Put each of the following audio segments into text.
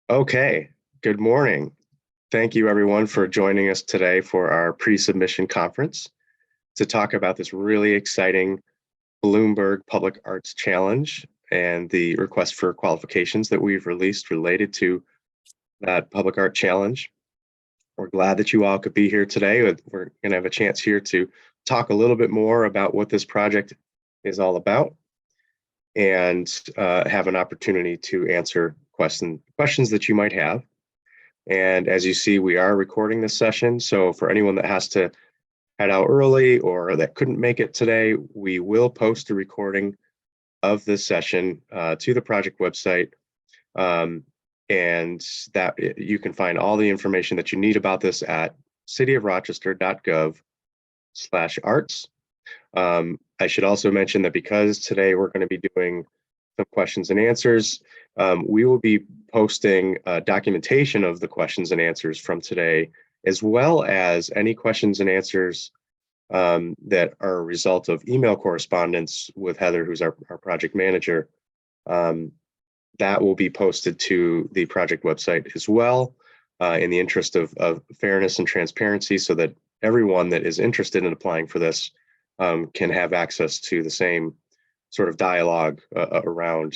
Okay, good morning. Thank you everyone for joining us today for our pre-submission conference to talk about this really exciting Bloomberg Public Arts Challenge and the request for qualifications that we've released related to that Public Art Challenge. We're glad that you all could be here today. We're going to have a chance here to talk a little bit more about what this project is all about and have an opportunity to answer questions that you might have. And as you see, we are recording this session. So for anyone that has to head out early or that couldn't make it today, we will post a recording of this session to the project website. And that you can find all the information that you need about this at cityofrochester.gov/arts. I should also mention that because today we're going to be doing some questions and answers, we will be posting documentation of the questions and answers from today, as well as any questions and answers that are a result of email correspondence with Heather, who's our project manager. That will be posted to the project website as well, in the interest of fairness and transparency, so that everyone that is interested in applying for this can have access to the same sort of dialogue around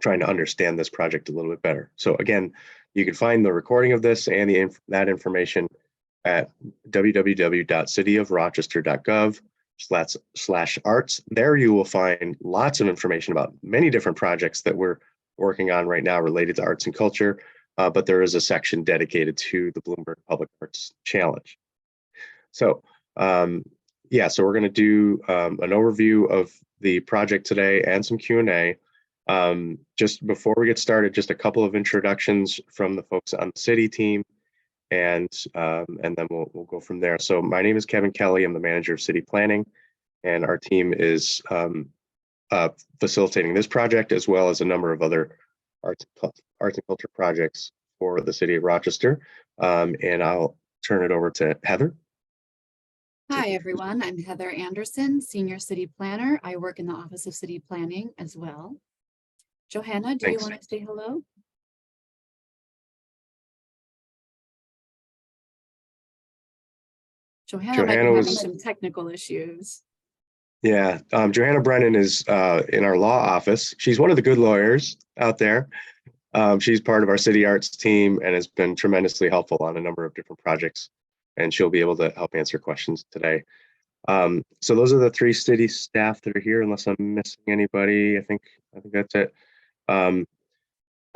trying to understand this project a little bit better. So again, you can find the recording of this and that information at www.cityofrochester.gov/arts. There you will find lots of information about many different projects that we're working on right now related to arts and culture, but there is a section dedicated to the Bloomberg Public Arts Challenge. So yeah, so we're going to do an overview of the project today and some Q&A. Just before we get started, just a couple of introductions from the folks on the city team, and then we'll go from there. So my name is Kevin Kelly. I'm the manager of city planning, and our team is facilitating this project as well as a number of other arts and culture projects for the city of Rochester. And I'll turn it over to Heather. Hi, everyone. I'm Heather Anderson, Senior City Planner. I work in the Office of City Planning as well. Johanna, do you want to say hello? Johanna might be having some technical issues. Yeah, Johanna Brennan is in our law office. She's one of the good lawyers out there. She's part of our city arts team and has been tremendously helpful on a number of different projects, and she'll be able to help answer questions today. So those are the three city staff that are here, unless I'm missing anybody. I think that's it.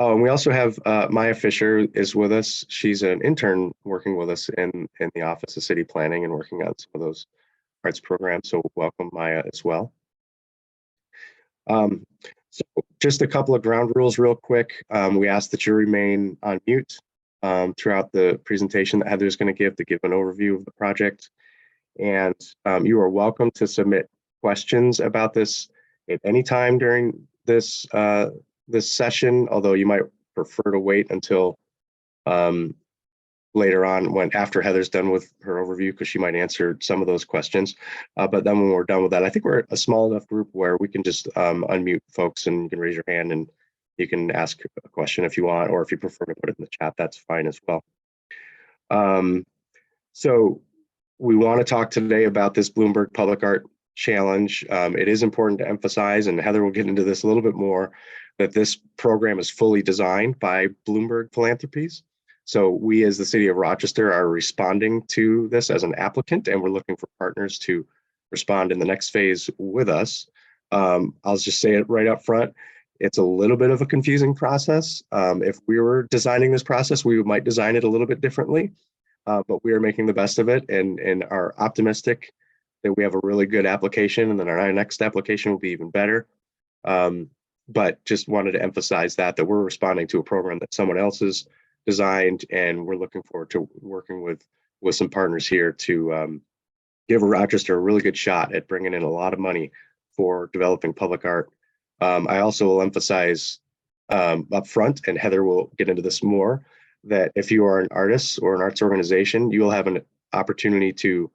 Oh, and we also have Maya Fisher is with us. She's an intern working with us in the Office of City Planning and working on some of those arts programs. So welcome, Maya, as well. So just a couple of ground rules real quick. We ask that you remain on mute throughout the presentation that Heather's going to give an overview of the project. And you are welcome to submit questions about this at any time during this this session, although you might prefer to wait until later on after Heather's done with her overview, because she might answer some of those questions. But then when we're done with that, I think we're a small enough group where we can just unmute folks and you can raise your hand and you can ask a question if you want, or if you prefer to put it in the chat, that's fine as well. So we want to talk today about this Bloomberg Public Art Challenge. It is important to emphasize, and Heather will get into this a little bit more, that this program is fully designed by Bloomberg Philanthropies. So we as the city of Rochester are responding to this as an applicant, and we're looking for partners to respond in the next phase with us. I'll just say it right up front. It's a little bit of a confusing process. If we were designing this process, we might design it a little bit differently, but we are making the best of it and are optimistic that we have a really good application, and then our next application will be even better. But just wanted to emphasize that we're responding to a program that someone else has designed, and we're looking forward to working with some partners here to give Rochester a really good shot at bringing in a lot of money for developing public art. I also will emphasize up front, and Heather will get into this more, that if you are an artist or an arts organization, you will have an opportunity to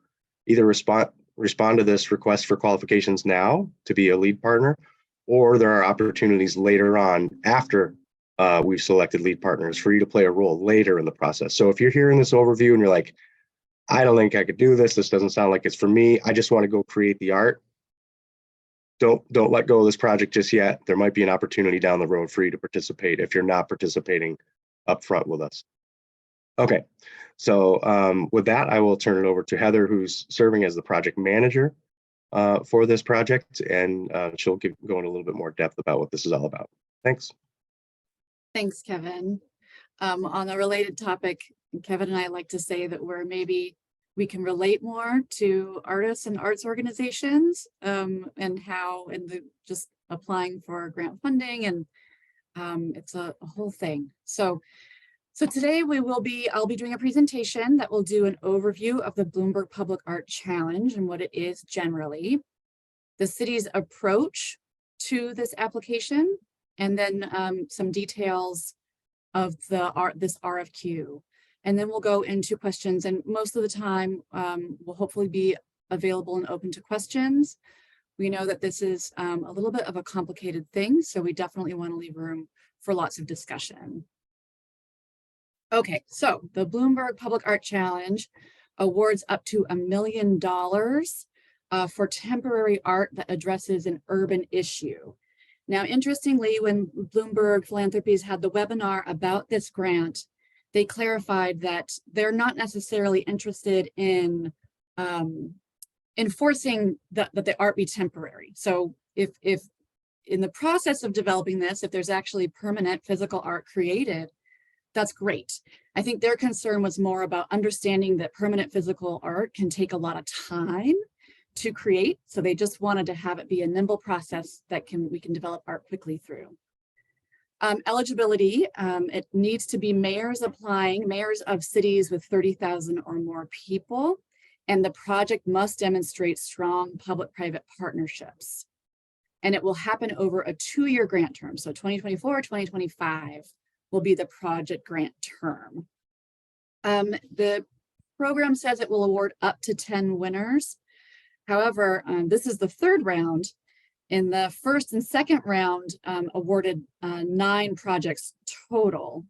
either respond to this request for qualifications now to be a lead partner, or there are opportunities later on after we've selected lead partners for you to play a role later in the process. So if you're hearing this overview and you're like, I don't think I could do this, this doesn't sound like it's for me, I just want to go create the art, don't let go of this project just yet. There might be an opportunity down the road for you to participate if you're not participating up front with us. Okay, so with that, I will turn it over to Heather, who's serving as the project manager for this project, and she'll go in a little bit more depth about what this is all about. Thanks. Thanks, Kevin. On a related topic, Kevin and I like to say that we can relate more to artists and arts organizations, and how just applying for grant funding, and it's a whole thing. So today I'll be doing a presentation that will do an overview of the Bloomberg Public Art Challenge and what it is generally, the city's approach to this application, and then some details of this RFQ. And then we'll go into questions, and most of the time will hopefully be available and open to questions. We know that this is a little bit of a complicated thing, so we definitely want to leave room for lots of discussion. Okay, so the Bloomberg Public Art Challenge awards up to $1 million for temporary art that addresses an urban issue. Now, interestingly, when Bloomberg Philanthropies had the webinar about this grant, they clarified that they're not necessarily interested in enforcing that the art be temporary. So if in the process of developing this, if there's actually permanent physical art created, that's great. I think their concern was more about understanding that permanent physical art can take a lot of time to create. So they just wanted to have it be a nimble process that we can develop art quickly through. Eligibility, it needs to be mayors applying, mayors of cities with 30,000 or more people, and the project must demonstrate strong public-private partnerships. And it will happen over a 2-year grant term. So 2024, 2025 will be the project grant term. The program says it will award up to 10 winners. However, this is the third round. In the first and second round, awarded 9 projects total.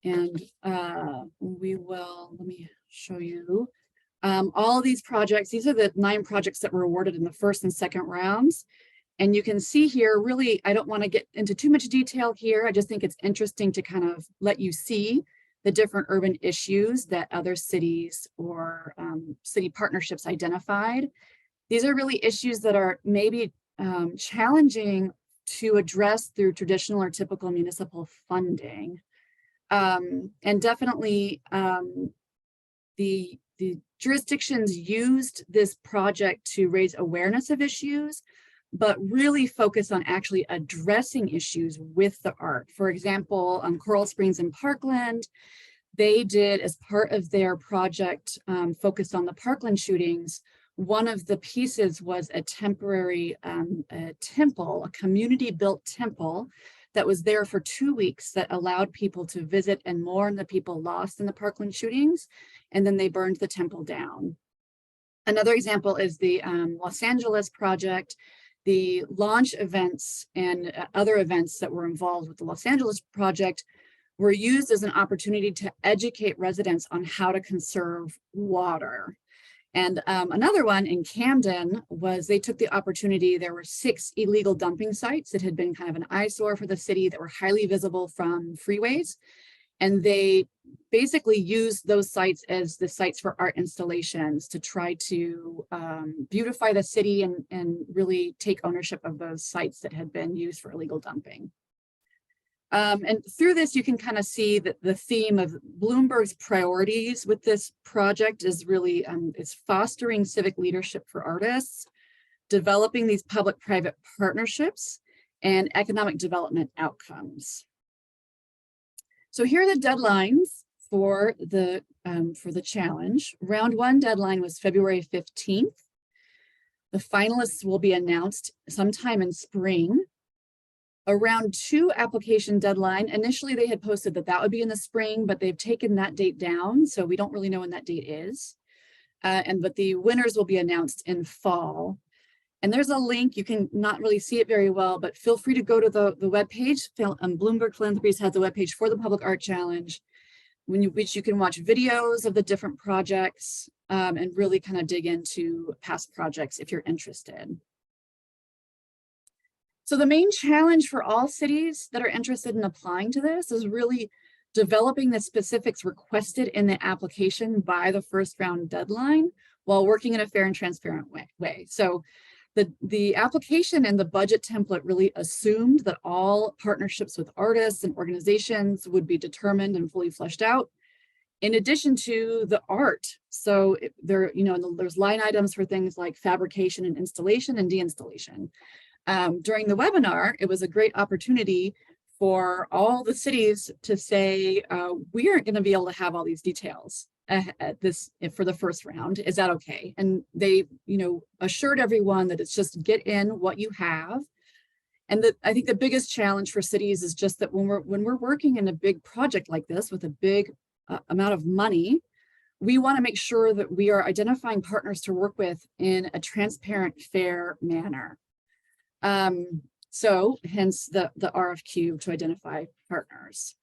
And let me show you. All of these projects, these are the 9 projects that were awarded in the first and second rounds. And you can see here, really, I don't want to get into too much detail here. I just think it's interesting to kind of let you see the different urban issues that other cities or city partnerships identified. These are really issues that are maybe challenging to address through traditional or typical municipal funding. And definitely the jurisdictions used this project to raise awareness of issues, but really focus on actually addressing issues with the art. For example, Coral Springs and Parkland, they did, as part of their project focused on the Parkland shootings, one of the pieces was a temporary temple, a community-built temple that was there for 2 weeks that allowed people to visit and mourn the people lost in the Parkland shootings, and then they burned the temple down. Another example is the Los Angeles project. The launch events and other events that were involved with the Los Angeles project were used as an opportunity to educate residents on how to conserve water. And another one in Camden was they took the opportunity. There were 6 illegal dumping sites that had been kind of an eyesore for the city that were highly visible from freeways. And they basically used those sites as the sites for art installations to try to beautify the city and really take ownership of those sites that had been used for illegal dumping. And through this, you can kind of see that the theme of Bloomberg's priorities with this project is really it's fostering civic leadership for artists, developing these public-private partnerships, and economic development outcomes. So here are the deadlines for the challenge. Round 1 deadline was February 15th. The finalists will be announced sometime in spring. A round 2 application deadline, initially they had posted that would be in the spring, but they've taken that date down, so we don't really know when that date is. But the winners will be announced in fall. And there's a link, you can not really see it very well, but feel free to go to the webpage. Bloomberg Philanthropies has a webpage for the Public Art Challenge, which you can watch videos of the different projects and really kind of dig into past projects if you're interested. So the main challenge for all cities that are interested in applying to this is really developing the specifics requested in the application by the first round deadline while working in a fair and transparent way. So the application and the budget template really assumed that all partnerships with artists and organizations would be determined and fully fleshed out, in addition to the art. So there, there's line items for things like fabrication and installation and deinstallation. During the webinar, it was a great opportunity for all the cities to say, we aren't going to be able to have all these details for the first round. Is that okay? And they, assured everyone that it's just get in what you have. And I think the biggest challenge for cities is just that when we're working in a big project like this with a big amount of money, we want to make sure that we are identifying partners to work with in a transparent, fair manner. So hence the RFQ to identify partners.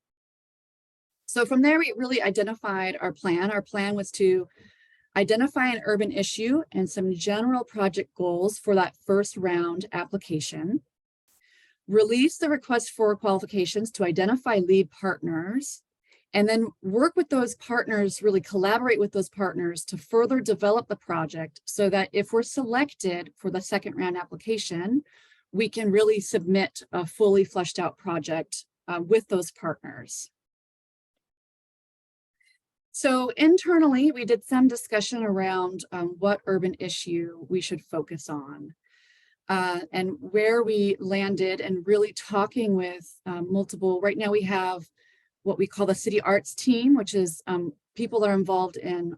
So from there, we really identified our plan. Our plan was to identify an urban issue and some general project goals for that first round application, release the request for qualifications to identify lead partners, and then work with those partners, really collaborate with those partners to further develop the project so that if we're selected for the second round application, we can really submit a fully fleshed out project with those partners. So internally, we did some discussion around what urban issue we should focus on and where we landed, and really talking with multiple. Right now we have what we call the city arts team, which is people that are involved in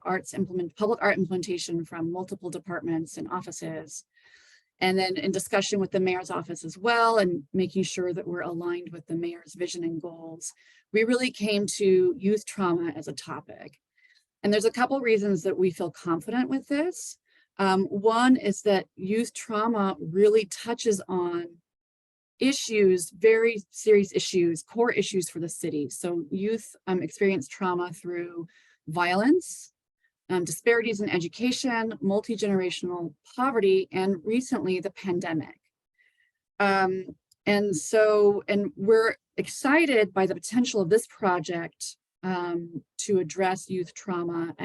public art implementation from multiple departments and offices. And then in discussion with the mayor's office as well, and making sure that we're aligned with the mayor's vision and goals, we really came to youth trauma as a topic. And there's a couple reasons that we feel confident with this. One is that youth trauma really touches on issues, very serious issues, core issues for the city. So youth experience trauma through violence, disparities in education, multi-generational poverty, and recently the pandemic. And we're excited by the potential of this project to address youth trauma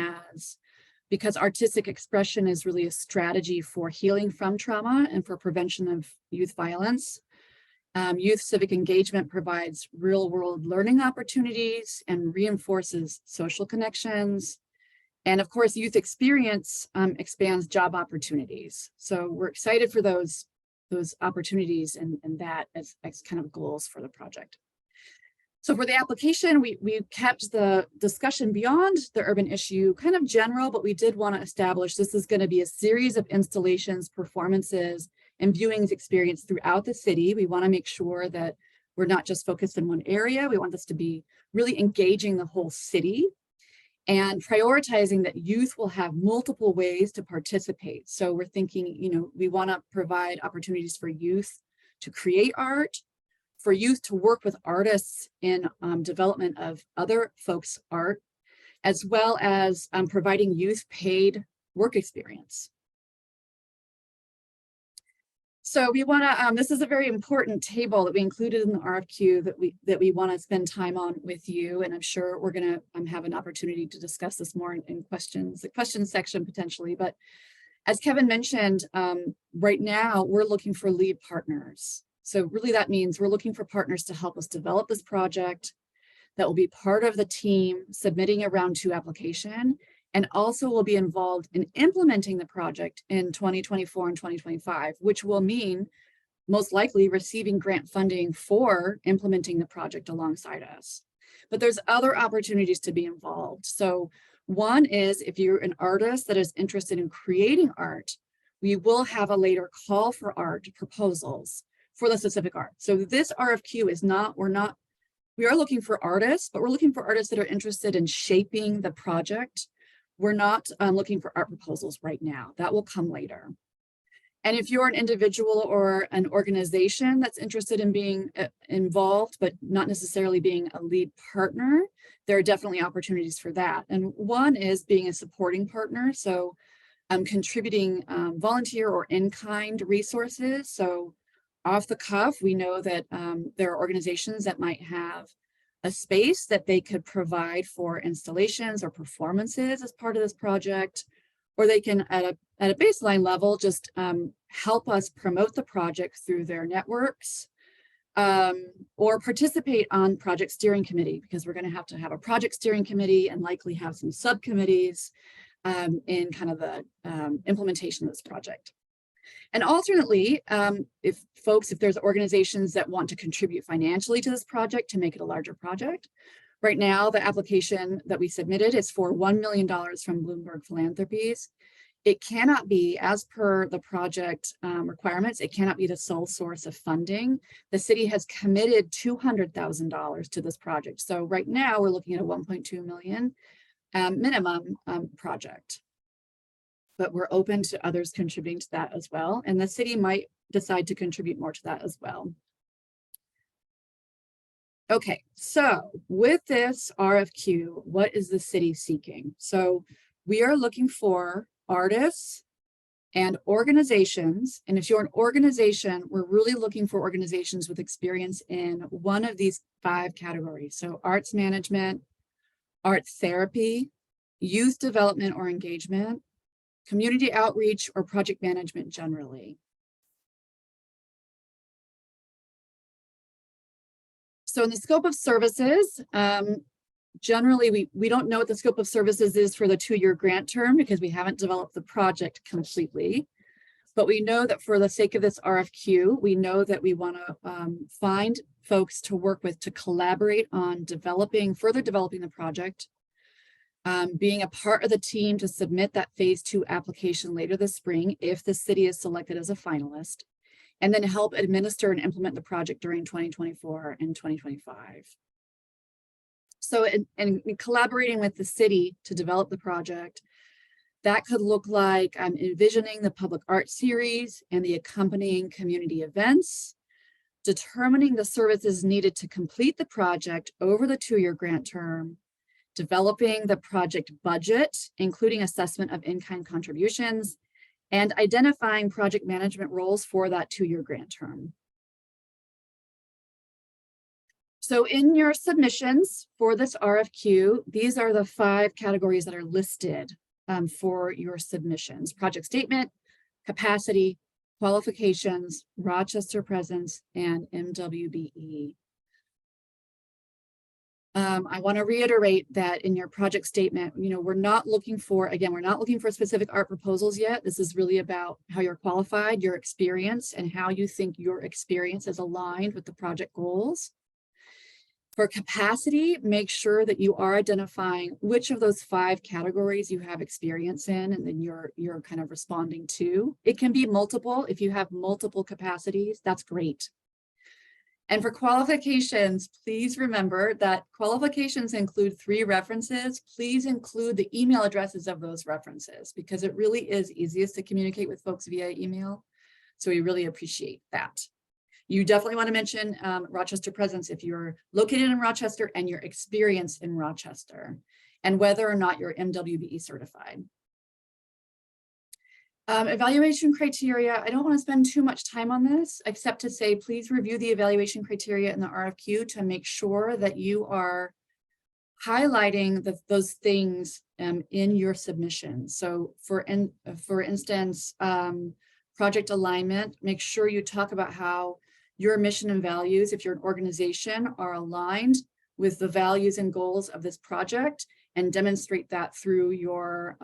because artistic expression is really a strategy for healing from trauma and for prevention of youth violence. Youth civic engagement provides real-world learning opportunities and reinforces social connections. And of course, youth experience expands job opportunities. So we're excited for those opportunities and that as kind of goals for the project. So for the application, we kept the discussion beyond the urban issue kind of general, but we did want to establish this is going to be a series of installations, performances, and viewings experienced throughout the city. We want to make sure that we're not just focused in one area. We want this to be really engaging the whole city and prioritizing that youth will have multiple ways to participate. So we're thinking, we want to provide opportunities for youth to create art, for youth to work with artists in development of other folks' art, as well as providing youth paid work experience. So we want to, this is a very important table that we included in the RFQ that we want to spend time on with you. And I'm sure we're going to have an opportunity to discuss this more in questions, the questions section potentially. But as Kevin mentioned, right now we're looking for lead partners. So really that means we're looking for partners to help us develop this project that will be part of the team submitting a round 2 application, and also will be involved in implementing the project in 2024 and 2025, which will mean most likely receiving grant funding for implementing the project alongside us. But there's other opportunities to be involved. So one is if you're an artist that is interested in creating art, we will have a later call for art proposals for the specific art. So this RFQ is not, we are looking for artists, but we're looking for artists that are interested in shaping the project. We're not looking for art proposals right now. That will come later. And if you're an individual or an organization that's interested in being involved, but not necessarily being a lead partner, there are definitely opportunities for that. And one is being a supporting partner. So contributing volunteer or in-kind resources. So off the cuff, we know that there are organizations that might have a space that they could provide for installations or performances as part of this project, or they can, at a baseline level, just help us promote the project through their networks, or participate on project steering committee, because we're going to have a project steering committee and likely have some subcommittees in kind of the implementation of this project. And alternately, if there's organizations that want to contribute financially to this project to make it a larger project, right now the application that we submitted is for $1 million from Bloomberg Philanthropies. It cannot be, as per the project requirements, it cannot be the sole source of funding. The city has committed $200,000 to this project. So right now we're looking at a 1.2 million minimum project. But we're open to others contributing to that as well. And the city might decide to contribute more to that as well. Okay, so with this RFQ, what is the city seeking? So we are looking for artists and organizations. And if you're an organization, we're really looking for organizations with experience in one of these 5 categories. So arts management, art therapy, youth development or engagement, community outreach, or project management generally. So in the scope of services, generally we don't know what the scope of services is for the 2-year grant term because we haven't developed the project completely. But we know that for the sake of this RFQ, we know that we want to find folks to work with to collaborate on further developing the project, being a part of the team to submit that phase 2 application later this spring if the city is selected as a finalist, and then help administer and implement the project during 2024 and 2025. So in collaborating with the city to develop the project, that could look like envisioning the public art series and the accompanying community events, determining the services needed to complete the project over the 2-year grant term, developing the project budget, including assessment of in-kind contributions, and identifying project management roles for that 2-year grant term. So in your submissions for this RFQ, these are the 5 categories that are listed for your submissions: project statement, capacity, qualifications, Rochester presence, and MWBE. I want to reiterate that in your project statement, we're not looking for specific art proposals yet. This is really about how you're qualified, your experience, and how you think your experience is aligned with the project goals. For capacity, make sure that you are identifying which of those 5 categories you have experience in, and then you're kind of responding to. It can be multiple. If you have multiple capacities, that's great. And for qualifications, please remember that qualifications include 3 references. Please include the email addresses of those references because it really is easiest to communicate with folks via email. So we really appreciate that. You definitely want to mention Rochester presence if you're located in Rochester and your experience in Rochester, and whether or not you're MWBE certified. Evaluation criteria, I don't want to spend too much time on this, except to say, please review the evaluation criteria in the RFQ to make sure that you are highlighting those things in your submission. So for instance, project alignment, make sure you talk about how your mission and values, if you're an organization, are aligned with the values and goals of this project, and demonstrate that through your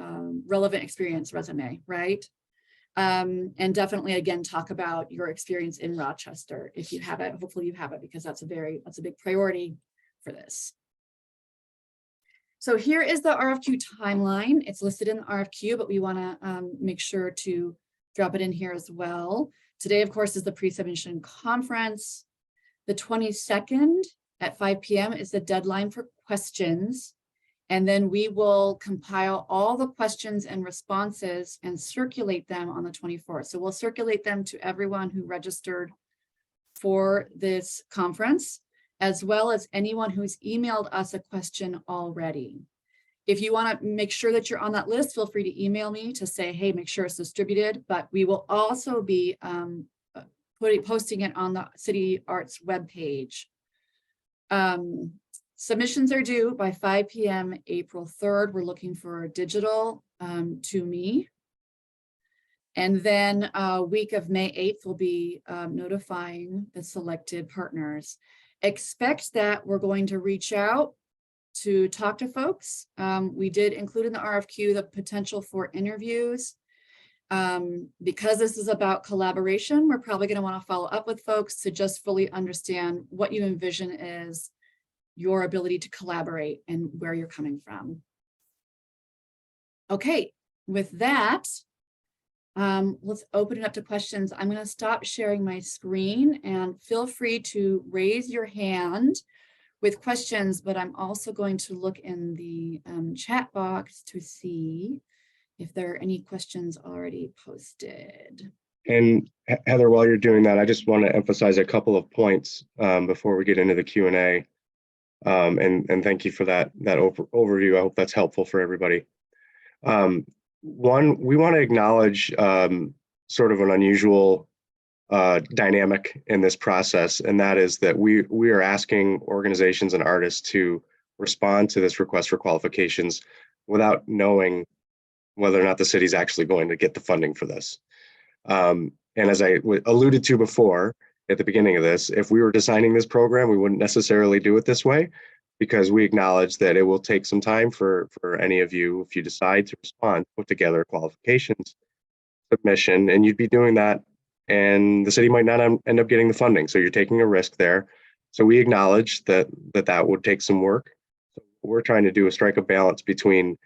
relevant experience resume, right? And definitely, again, talk about your experience in Rochester if you have it. Hopefully you have it, because that's a big priority for this. So here is the RFQ timeline. It's listed in the RFQ, but we want to make sure to drop it in here as well. Today, of course, is the pre-submission conference. The 22nd at 5 p.m. is the deadline for questions. And then we will compile all the questions and responses and circulate them on the 24th. So we'll circulate them to everyone who registered for this conference, as well as anyone who's emailed us a question already. If you want to make sure that you're on that list, feel free to email me to say, hey, make sure it's distributed. But we will also be posting it on the City Arts webpage. Submissions are due by 5 p.m. April 3rd. We're looking for digital to me. And then week of May 8th, we'll be notifying the selected partners. Expect that we're going to reach out to talk to folks. We did include in the RFQ the potential for interviews. Because this is about collaboration, we're probably going to want to follow up with folks to just fully understand what you envision is your ability to collaborate and where you're coming from. Okay, with that, let's open it up to questions. I'm going to stop sharing my screen and feel free to raise your hand with questions, but I'm also going to look in the chat box to see if there are any questions already posted. And Heather, while you're doing that, I just want to emphasize a couple of points before we get into the Q&A. And thank you for that overview. I hope that's helpful for everybody. One, we want to acknowledge sort of an unusual dynamic in this process, and that is that we are asking organizations and artists to respond to this request for qualifications without knowing whether or not the city's actually going to get the funding for this. And as I alluded to before at the beginning of this, if we were designing this program, we wouldn't necessarily do it this way, because we acknowledge that it will take some time for any of you, if you decide to respond, put together a qualifications submission, and you'd be doing that, and the city might not end up getting the funding. So you're taking a risk there. So we acknowledge that would take some work. So what we're trying to do is strike a balance between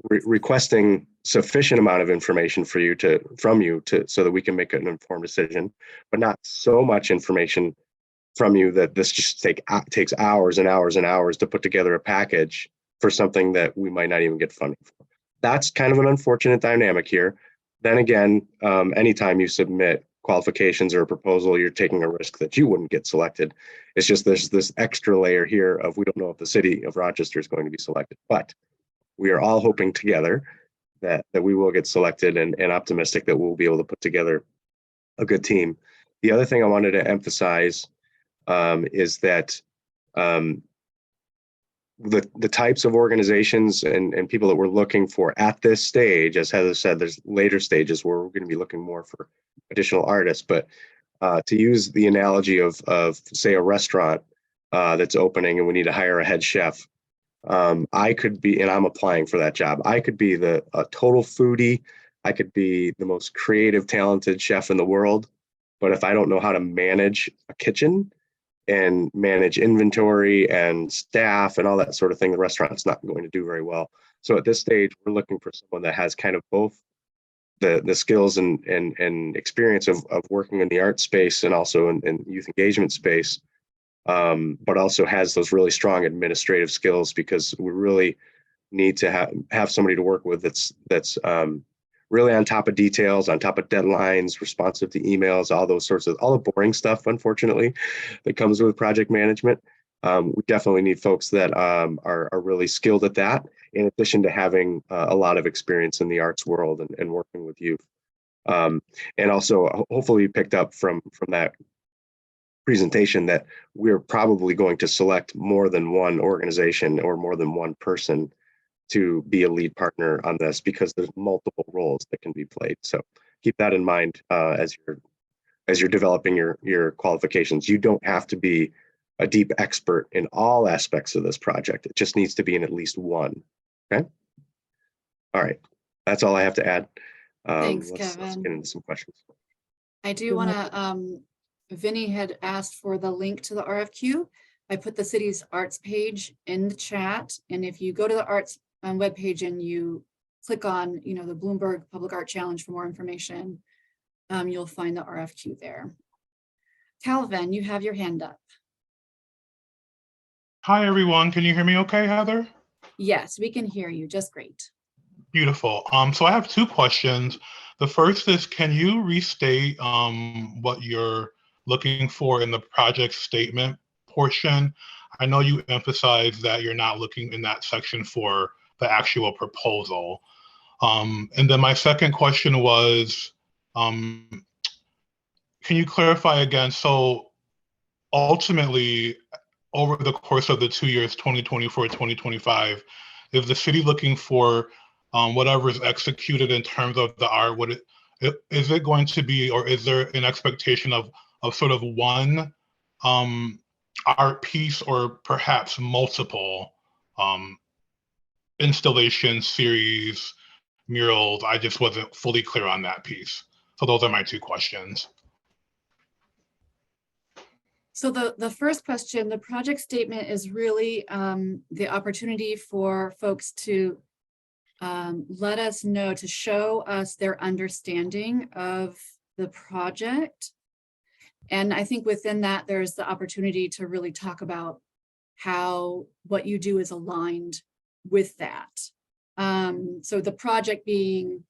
requesting sufficient amount of information from you so that we can make an informed decision, but not so much information from you that this just takes hours and hours and hours to put together a package for something that we might not even get funding for. That's kind of an unfortunate dynamic here. Then again, anytime you submit qualifications or a proposal, you're taking a risk that you wouldn't get selected. It's just there's this extra layer here of we don't know if the city of Rochester is going to be selected, but we are all hoping together that we will get selected, and optimistic that we'll be able to put together a good team. The other thing I wanted to emphasize is that the types of organizations and people that we're looking for at this stage, as Heather said, there's later stages where we're going to be looking more for additional artists. But to use the analogy of say a restaurant that's opening and we need to hire a head chef, I could be, and I'm applying for that job, I could be a total foodie. I could be the most creative, talented chef in the world. But if I don't know how to manage a kitchen and manage inventory and staff and all that sort of thing, the restaurant's not going to do very well. So at this stage, we're looking for someone that has kind of both the skills and experience of working in the art space and also in youth engagement space, but also has those really strong administrative skills, because we really need to have somebody to work with that's really on top of details, on top of deadlines, responsive to emails, all the boring stuff, unfortunately, that comes with project management. We definitely need folks that are really skilled at that, in addition to having a lot of experience in the arts world and working with youth. And also, hopefully you picked up from that presentation that we're probably going to select more than one organization or more than one person to be a lead partner on this, because there's multiple roles that can be played. So keep that in mind as you're developing your qualifications. You don't have to be a deep expert in all aspects of this project. It just needs to be in at least one. Okay. All right. That's all I have to add. Thanks, let's Kevin. get into some questions. I do want to, Vinny had asked for the link to the RFQ. I put the city's arts page in the chat. And if you go to the arts webpage and you click on, the Bloomberg Public Art Challenge for more information, you'll find the RFQ there. Calvin, you have your hand up. Hi, everyone. Can you hear me okay, Heather? Yes, we can hear you just great. Beautiful. So I have two questions. The first is, can you restate what you're looking for in the project statement portion? I know you emphasized that you're not looking in that section for the actual proposal. And then my second question was, um, can you clarify again? So ultimately, over the course of the 2 years, 2024, 2025, is the city looking for whatever is executed in terms of the art? Is it going to be, or is there an expectation of sort of one art piece, or perhaps multiple um, installation series, murals? I just wasn't fully clear on that piece. So those are my two questions. So the first question, the project statement is really the opportunity for folks to let us know, to show us their understanding of the project. And I think within that, there's the opportunity to really talk about how what you do is aligned with that. So the project being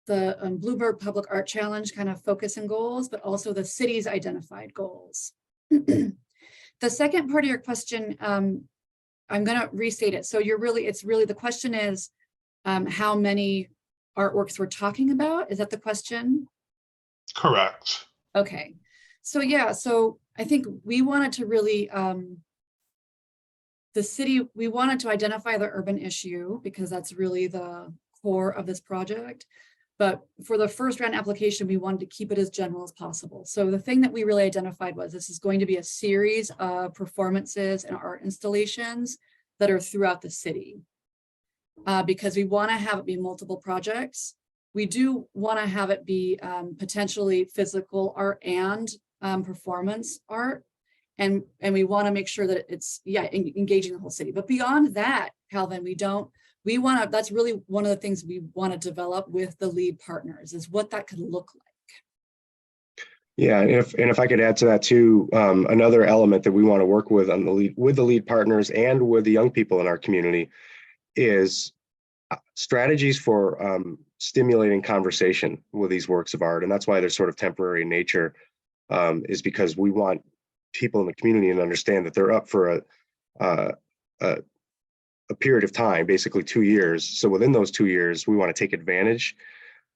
the Bloomberg Public Art Challenge kind of focus and goals, but also the city's identified goals. The second part of your question, I'm going to restate it. So it's really the question is how many artworks we're talking about. Is that the question? Correct. Okay. So yeah, so I think we wanted to really, we wanted to identify the urban issue because that's really the core of this project. But for the first round application, we wanted to keep it as general as possible. So the thing that we really identified was this is going to be a series of performances and art installations that are throughout the city. Because we want to have it be multiple projects. We do want to have it be potentially physical art and performance art. And we want to make sure that it's, engaging the whole city. But beyond that, Calvin, that's really one of the things we want to develop with the lead partners is what that could look like. Yeah, and if I could add to that too, another element that we want to work with with the lead partners and with the young people in our community is strategies for stimulating conversation with these works of art. And that's why they're sort of temporary in nature, is because we want people in the community to understand that they're up for a period of time, basically 2 years. So within those 2 years, we want to take advantage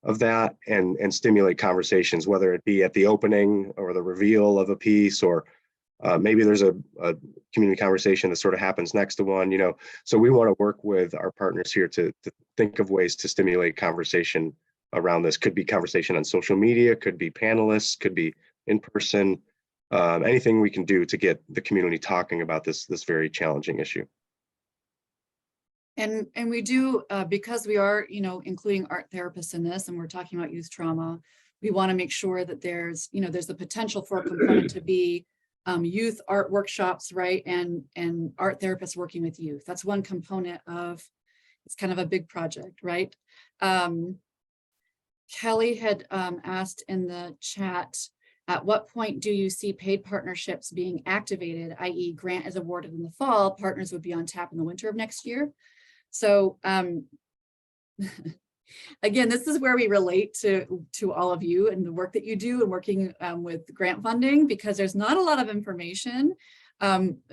of that and stimulate conversations, whether it be at the opening or the reveal of a piece, or maybe there's a community conversation that sort of happens next to one, So we want to work with our partners here to think of ways to stimulate conversation around this. Could be conversation on social media, could be panelists, could be in person, anything we can do to get the community talking about this very challenging issue. And we do, because we are, including art therapists in this, and we're talking about youth trauma, we want to make sure that there's the potential for a component to be youth art workshops, right? And art therapists working with youth. That's one component of, it's kind of a big project, right? Kelly had asked in the chat, at what point do you see paid partnerships being activated, i.e. grant is awarded in the fall, partners would be on tap in the winter of next year? So again, this is where we relate to all of you and the work that you do and working with grant funding, because there's not a lot of information,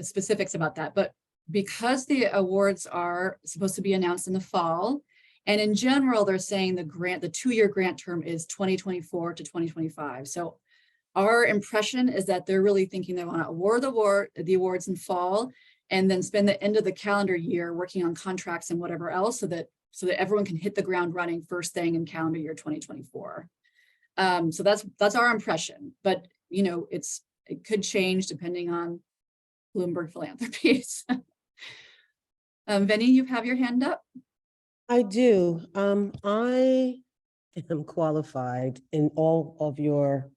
specifics about that. But because the awards are supposed to be announced in the fall, and in general, they're saying the 2-year grant term is 2024 to 2025. So our impression is that they're really thinking they want to award the awards in fall, and then spend the end of the calendar year working on contracts and whatever else so that everyone can hit the ground running first thing in calendar year 2024. So that's our impression, but it could change depending on Bloomberg philanthropies. Vinny, you have your hand up. I do. I am qualified in all of your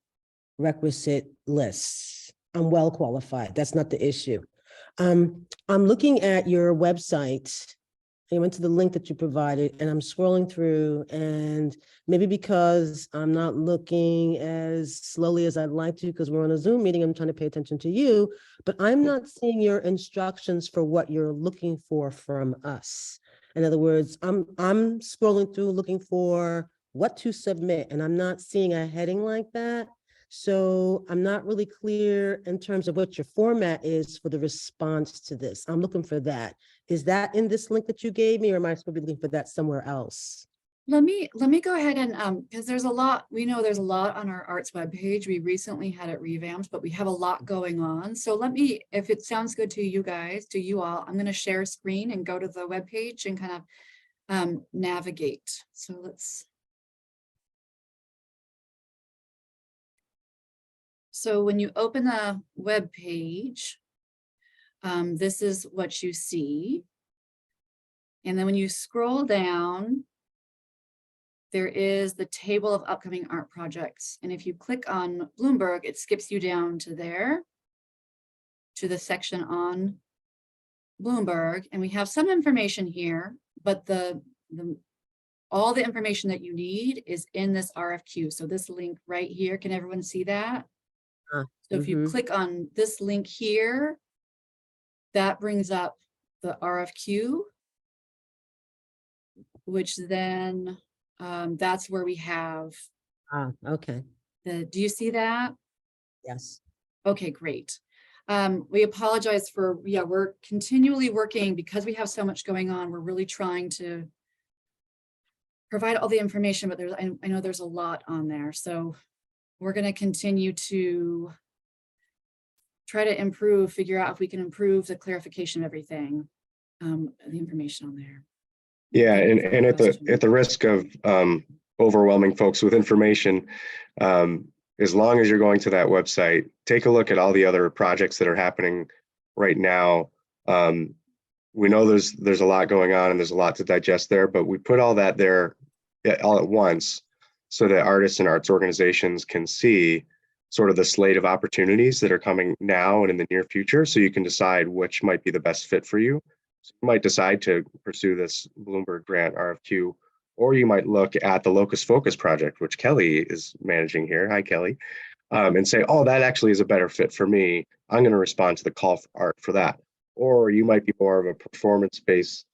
requisite lists. I'm well qualified. That's not the issue. I'm looking at your website, I went to the link that you provided, and I'm scrolling through, and maybe because I'm not looking as slowly as I'd like to, because we're on a Zoom meeting, I'm trying to pay attention to you, but I'm not seeing your instructions for what you're looking for from us. In other words, I'm scrolling through looking for what to submit, and I'm not seeing a heading like that. So I'm not really clear in terms of what your format is for the response to this. I'm looking for that. Is that in this link that you gave me, or am I supposed to be looking for that somewhere else? Let me go ahead and because there's a lot, we know there's a lot on our arts webpage. We recently had it revamped, but we have a lot going on. So let me, if it sounds good to you guys, to you all, I'm going to share screen and go to the webpage and kind of navigate. So let's. So when you open the web page, this is what you see. And then when you scroll down, there is the table of upcoming art projects. And if you click on Bloomberg, it skips you down to there, to the section on Bloomberg. And we have some information here, but all the information that you need is in this RFQ. So this link right here, can everyone see that? So if you click on this link here, that brings up the RFQ, which then that's where we have Okay. do you see that? Yes. Okay, great. We apologize for, we're continually working because we have so much going on. We're really trying to provide all the information, but I know there's a lot on there. So we're going to continue to try to figure out if we can improve the clarification of everything, the information on there. Yeah, and at the risk of overwhelming folks with information, as long as you're going to that website, take a look at all the other projects that are happening right now. We know there's a lot going on and there's a lot to digest there, but we put all that there all at once so that artists and arts organizations can see sort of the slate of opportunities that are coming now and in the near future, so you can decide which might be the best fit for you. So you might decide to pursue this Bloomberg grant RFQ, or you might look at the Locus Focus project, which Kelly is managing here. Hi, Kelly. And say, oh, that actually is a better fit for me. I'm going to respond to the call for art for that. Or you might be more of a performance-based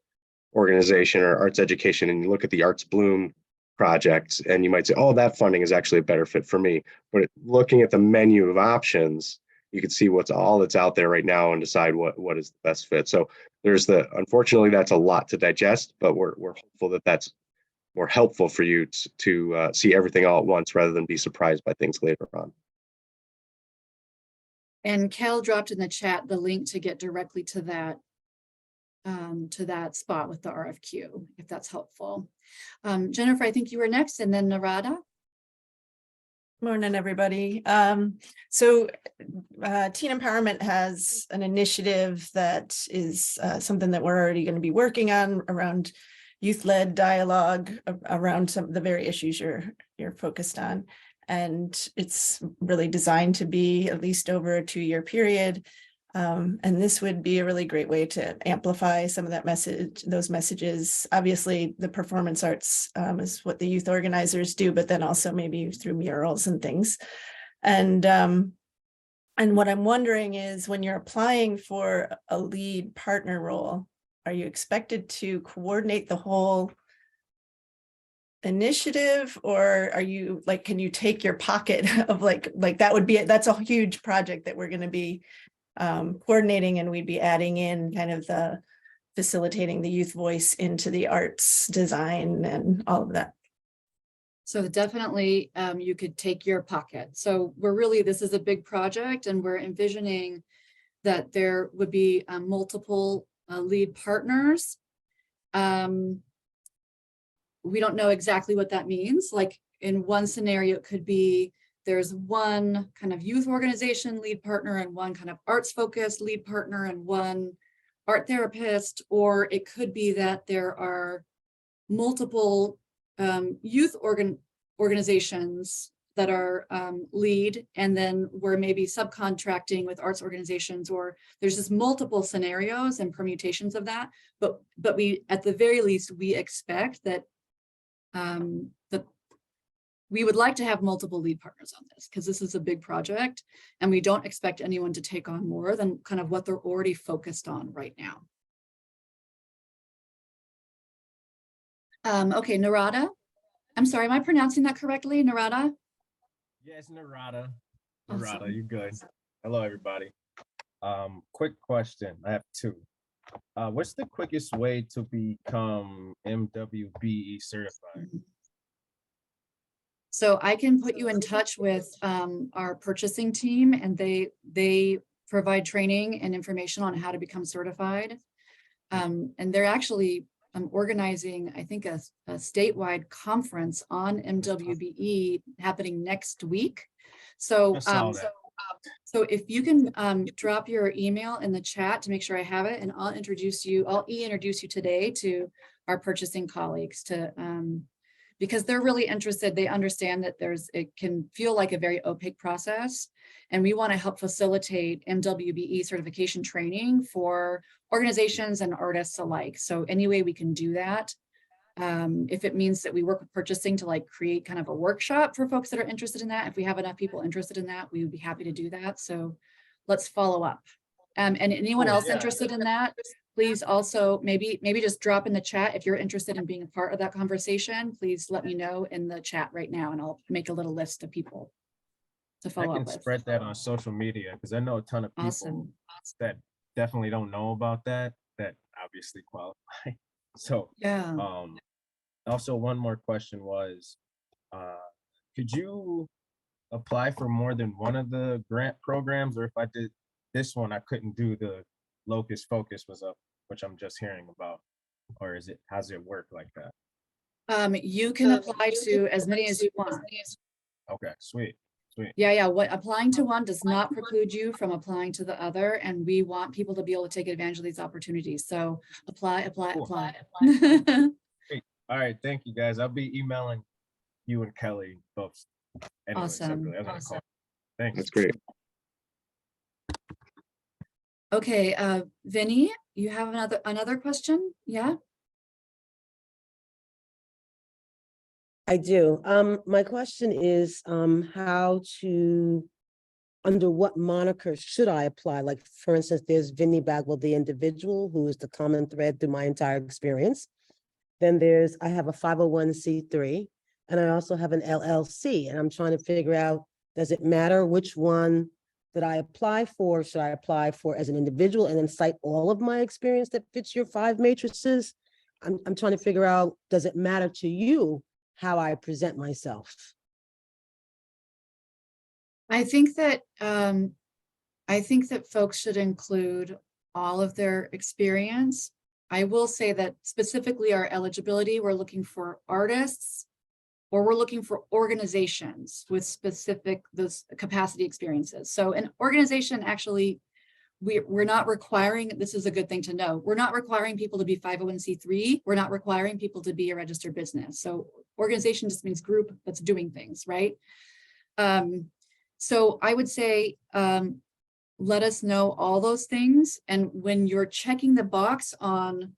organization or arts education, and you look at the Arts Bloom project, and you might say, oh, that funding is actually a better fit for me. But looking at the menu of options, you can see what's all that's out there right now and decide what is the best fit. So unfortunately, that's a lot to digest, but we're hopeful that that's more helpful for you to see everything all at once rather than be surprised by things later on. And Kel dropped in the chat the link to get directly to that spot with the RFQ, if that's helpful. Jennifer, I think you were next, and then Narada. Morning, everybody. So Teen Empowerment has an initiative that is something that we're already going to be working on around youth-led dialogue around some of the very issues you're focused on. And it's really designed to be at least over a 2-year period. And this would be a really great way to amplify some of that those messages. Obviously, the performance arts is what the youth organizers do, but then also maybe through murals and things. And what I'm wondering is, when you're applying for a lead partner role, are you expected to coordinate the whole initiative, or are you like, can you take your pocket of like that would be, that's a huge project that we're going to be coordinating, and we'd be adding in kind of the facilitating the youth voice into the arts design and all of that. So definitely you could take your pocket. So this is a big project, and we're envisioning that there would be multiple lead partners. We don't know exactly what that means. Like in one scenario, it could be there's one kind of youth organization lead partner and one kind of arts focused lead partner and one art therapist, or it could be that there are multiple youth organizations that are lead, and then we're maybe subcontracting with arts organizations, or there's just multiple scenarios and permutations of that. But we, at the very least, we expect that we would like to have multiple lead partners on this, because this is a big project and we don't expect anyone to take on more than kind of what they're already focused on right now. Okay, Narada. I'm sorry, am I pronouncing that correctly, Narada? Yes, Narada. Awesome. Narada, you good. Hello, everybody. Quick question. I have two. What's the quickest way to become MWBE certified? So I can put you in touch with our purchasing team, and they provide training and information on how to become certified. And they're actually organizing, I think, a statewide conference on MWBE happening next week. So, so if you can drop your email in the chat to make sure I have it, and I'll introduce you today to our purchasing colleagues to because they're really interested. They understand that it can feel like a very opaque process, and we want to help facilitate MWBE certification training for organizations and artists alike. So any way we can do that, if it means that we work with purchasing to like create kind of a workshop for folks that are interested in that, if we have enough people interested in that, we would be happy to do that. So let's follow up. And anyone else interested in that, please also maybe just drop in the chat if you're interested in being a part of that conversation. Please let me know in the chat right now, and I'll make a little list of people to follow up with. I can spread that on social media, because I know a ton of people that definitely don't know about that obviously qualify. So yeah. Also, one more question was, could you apply for more than one of the grant programs? Or if I did this one, I couldn't do the Locus Focus was up, which I'm just hearing about, or how's it work like that? You can apply to as many as you want. Okay, sweet. Yeah. What applying to one does not preclude you from applying to the other, and we want people to be able to take advantage of these opportunities. So apply. Cool. All right, thank you guys. I'll be emailing you and Kelly both. Anyway, Awesome. Thanks. That's great. Okay, Vinny, you have another question? Yeah. I do. My question is, under what moniker should I apply? Like, for instance, there's Vinny Bagwell, the individual, who is the common thread through my entire experience. Then I have a 501c3, and I also have an LLC, and I'm trying to figure out, does it matter which one that I apply for? Should I apply for as an individual and then cite all of my experience that fits your 5 matrices? I'm trying to figure out, does it matter to you how I present myself? I think that folks should include all of their experience. I will say that specifically our eligibility, we're looking for artists, or we're looking for organizations with specific those capacity experiences. So an organization, actually, we're not requiring, this is a good thing to know, we're not requiring people to be 501c3. We're not requiring people to be a registered business. So organization just means group that's doing things, right? So I would say, let us know all those things. And when you're checking the box on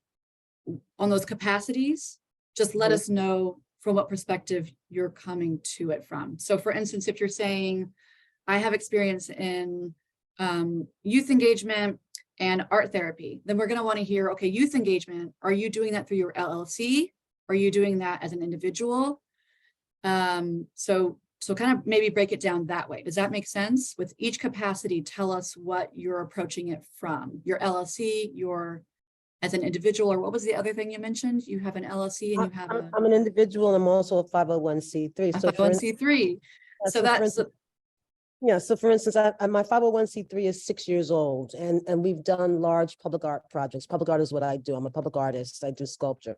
those capacities, just let us know from what perspective you're coming to it from. So for instance, if you're saying, I have experience in youth engagement and art therapy, then we're going to want to hear, okay, youth engagement, are you doing that through your LLC? Are you doing that as an individual? So kind of maybe break it down that way. Does that make sense? With each capacity, tell us what you're approaching it from. Your LLC, your as an individual, or what was the other thing you mentioned? You have an LLC and you have I'm an individual. I'm also a 501c3. a 501c3. So that's so for instance, my 501c3 is 6 years old, and we've done large public art projects. Public art is what I do. I'm a public artist. I do sculpture,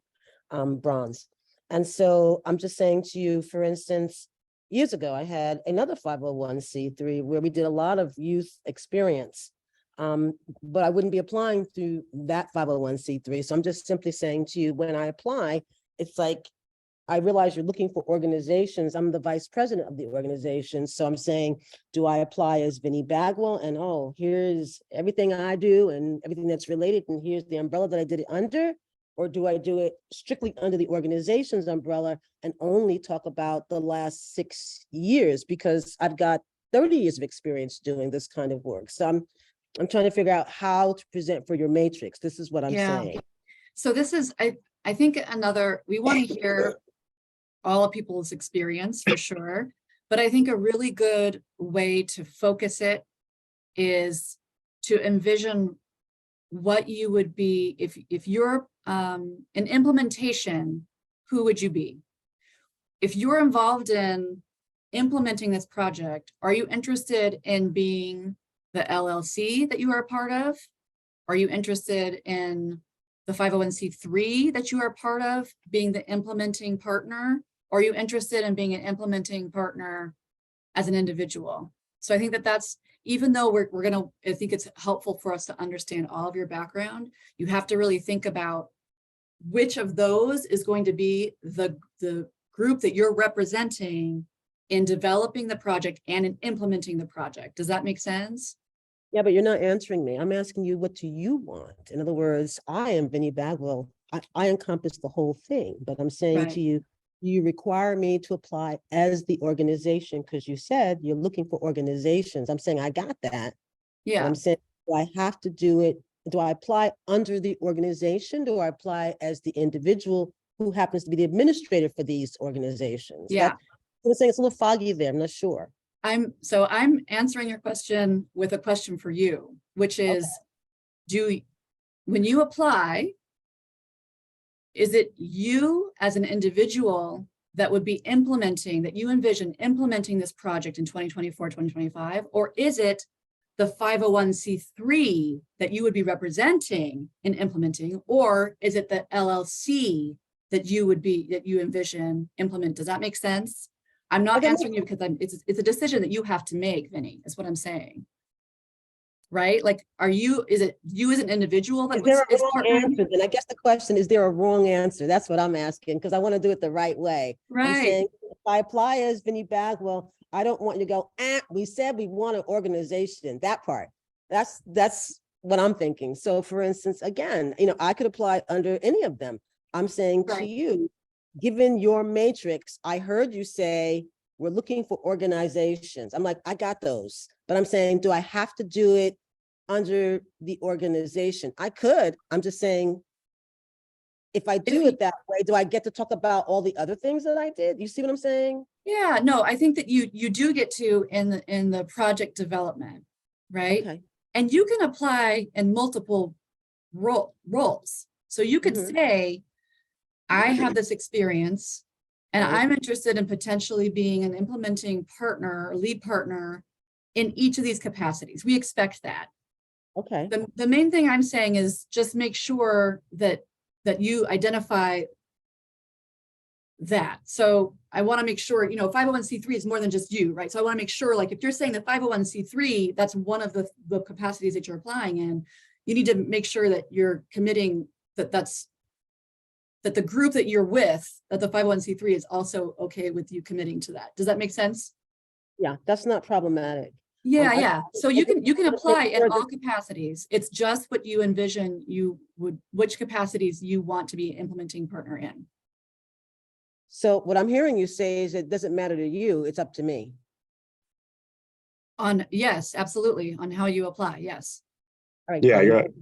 bronze. And so I'm just saying to you, for instance, years ago, I had another 501c3 where we did a lot of youth experience, but I wouldn't be applying through that 501c3. So I'm just simply saying to you, when I apply, it's like, I realize you're looking for organizations. I'm the vice president of the organization. So I'm saying, do I apply as Vinnie Bagwell? And oh, here's everything I do and everything that's related. And here's the umbrella that I did it under. Or do I do it strictly under the organization's umbrella and only talk about the last 6 years? Because I've got 30 years of experience doing this kind of work. So I'm trying to figure out how to present for your matrix. This is what I'm Yeah. saying. So this is, I think we want to hear all of people's experience for sure. But I think a really good way to focus it is to envision what you would be if you're an implementation, who would you be? If you're involved in implementing this project, are you interested in being the LLC that you are a part of? Are you interested in the 501c3 that you are a part of, being the implementing partner? Or are you interested in being an implementing partner as an individual? So I think that's, even though I think it's helpful for us to understand all of your background, you have to really think about which of those is going to be the group that you're representing in developing the project and in implementing the project. Does that make sense? Yeah, but you're not answering me. I'm asking you, what do you want? In other words, I am Vinnie Bagwell. I encompass the whole thing, but I'm saying Right. to you, you require me to apply as the organization because you said you're looking for organizations. I'm saying I got that. But Yeah. I'm saying, do I have to do it? Do I apply under the organization? Do I apply as the individual who happens to be the administrator for these organizations? Yeah. I'm saying it's a little foggy there. I'm not sure. I'm answering your question with a question for you, which is, when you apply, is it you as an individual that would be that you envision implementing this project in 2024, 2025, or is it the 501c3 that you would be representing and implementing, or is it the LLC that you envision implement? Does that make sense? I'm not answering you because it's a decision that you have to make, Vinnie, is what I'm saying. Right? Like, is it you as an individual that Is there is a wrong partnering? answer? Then I guess the question is there a wrong answer? That's what I'm asking, because I want to do it the right way. I'm Right. saying if I apply as Vinnie Bagwell, I don't want you to go, we said we want an organization, that part. That's what I'm thinking. So for instance, again, I could apply under any of them. I'm saying to Right. you, given your matrix, I heard you say, we're looking for organizations. I'm like, I got those. But I'm saying, do I have to do it under the organization? I could. I'm just saying, if I do it that way, do I get to talk about all the other things that I did? You see what I'm saying? Yeah, no, I think that you do get to in the project development, right? Okay. And you can apply in multiple roles. So you could say, I have this experience and Right. I'm interested in potentially being an implementing partner or lead partner in each of these capacities. We expect that. Okay. The main thing I'm saying is just make sure that you identify that. So I want to make sure, 501c3 is more than just you, right? So I want to make sure, like, if you're saying that 501c3, that's one of the capacities that you're applying in, you need to make sure that you're committing that the group that you're with, that the 501c3 is also okay with you committing to that. Does that make sense? Yeah, that's not problematic. Yeah, I- yeah. So you can apply in sure all capacities. It's just what you envision which capacities you want to be implementing partner in. So what I'm hearing you say is it doesn't matter to you, it's up to me. Yes, absolutely. On how you apply. Yes. All right. Yeah, Glenn.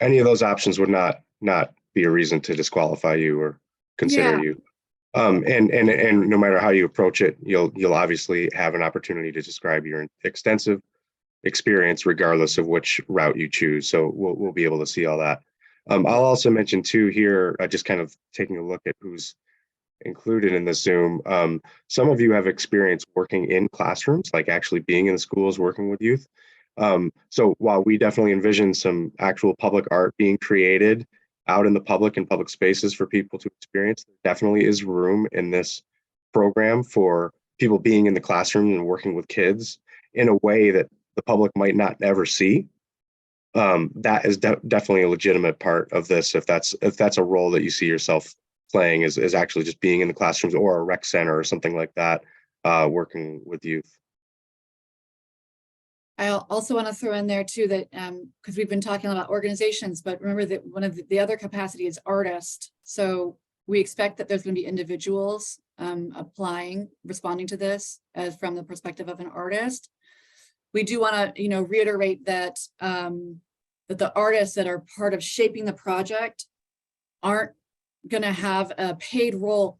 any of those options would not be a reason to disqualify you or consider Yeah. you. And no matter how you approach it, you'll obviously have an opportunity to describe your extensive experience regardless of which route you choose. So we'll be able to see all that. I'll also mention too here, just kind of taking a look at who's included in the Zoom. Some of you have experience working in classrooms, like actually being in the schools, working with youth. So while we definitely envision some actual public art being created out in the public and public spaces for people to experience, there definitely is room in this program for people being in the classroom and working with kids in a way that the public might not ever see. That is definitely a legitimate part of this if that's a role that you see yourself playing is actually just being in the classrooms or a rec center or something like that, working with youth. I also want to throw in there too that because we've been talking about organizations, but remember that one of the other capacity is artist. So we expect that there's going to be individuals responding to this as from the perspective of an artist. We do want to, reiterate that that the artists that are part of shaping the project aren't going to have a paid role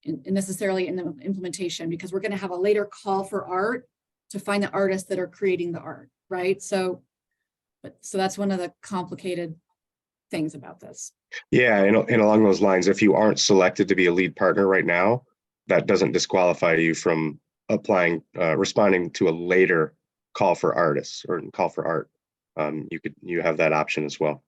necessarily in the implementation, because we're going to have a later call for art to find the artists that are creating the art, right? So that's one of the complicated things about this. Yeah, and along those lines, if you aren't selected to be a lead partner right now, that doesn't disqualify you from applying, responding to a later call for artists or call for art. You have that option as well.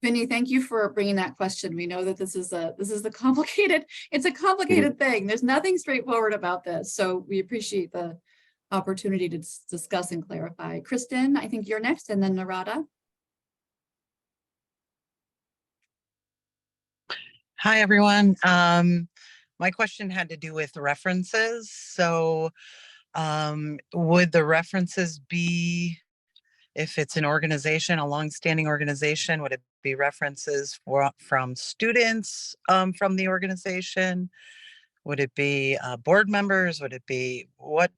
Vinny, thank you for bringing that question. We know that this is the complicated, it's a complicated thing. There's nothing straightforward about this. So we appreciate the opportunity to discuss and clarify. Kristen, I think you're next, and then Narada. Hi, everyone. My question had to do with references. So would the references be, if it's an organization, a longstanding organization, would it be references from students from the organization? Would it be board members? Would it be what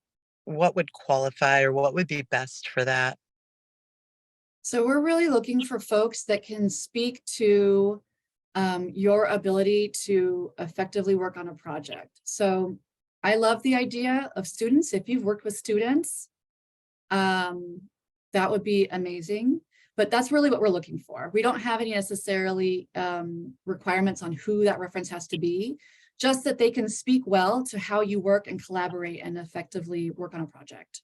would qualify, or what would be best for that? So we're really looking for folks that can speak to your ability to effectively work on a project. So I love the idea of students. If you've worked with students, that would be amazing. But that's really what we're looking for. We don't have any necessarily requirements on who that reference has to be, just that they can speak well to how you work and collaborate and effectively work on a project.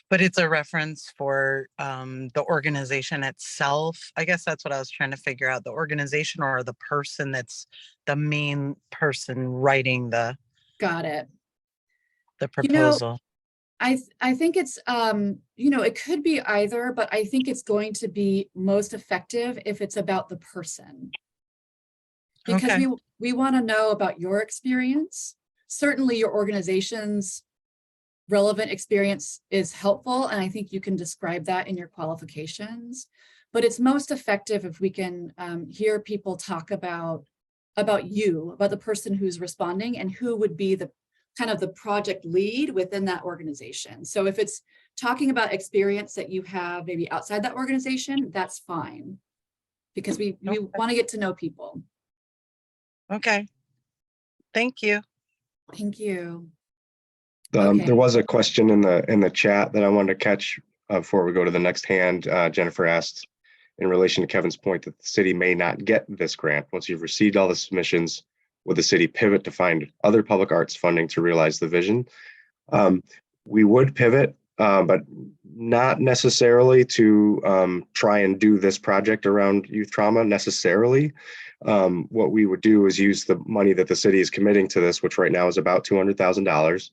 But it's a reference for the organization itself. I guess that's what I was trying to figure out, the organization or the person that's the main person writing the Got it. The proposal. I think it's, it could be either, but I think it's going to be most effective if it's about the person. Because Okay. we want to know about your experience. Certainly your organization's relevant experience is helpful, and I think you can describe that in your qualifications. But it's most effective if we can hear people talk about you, about the person who's responding, and who would be the kind of the project lead within that organization. So if it's talking about experience that you have maybe outside that organization, that's fine, because we want to get to know people. Okay. Thank you. Thank you. Okay. There was a question in the chat that I wanted to catch before we go to the next hand. Jennifer asked, in relation to Kevin's point that the city may not get this grant. Once you've received all the submissions, would the city pivot to find other public arts funding to realize the vision? We would pivot, but not necessarily to try and do this project around youth trauma necessarily. What we would do is use the money that the city is committing to this, which right now is about $200,000.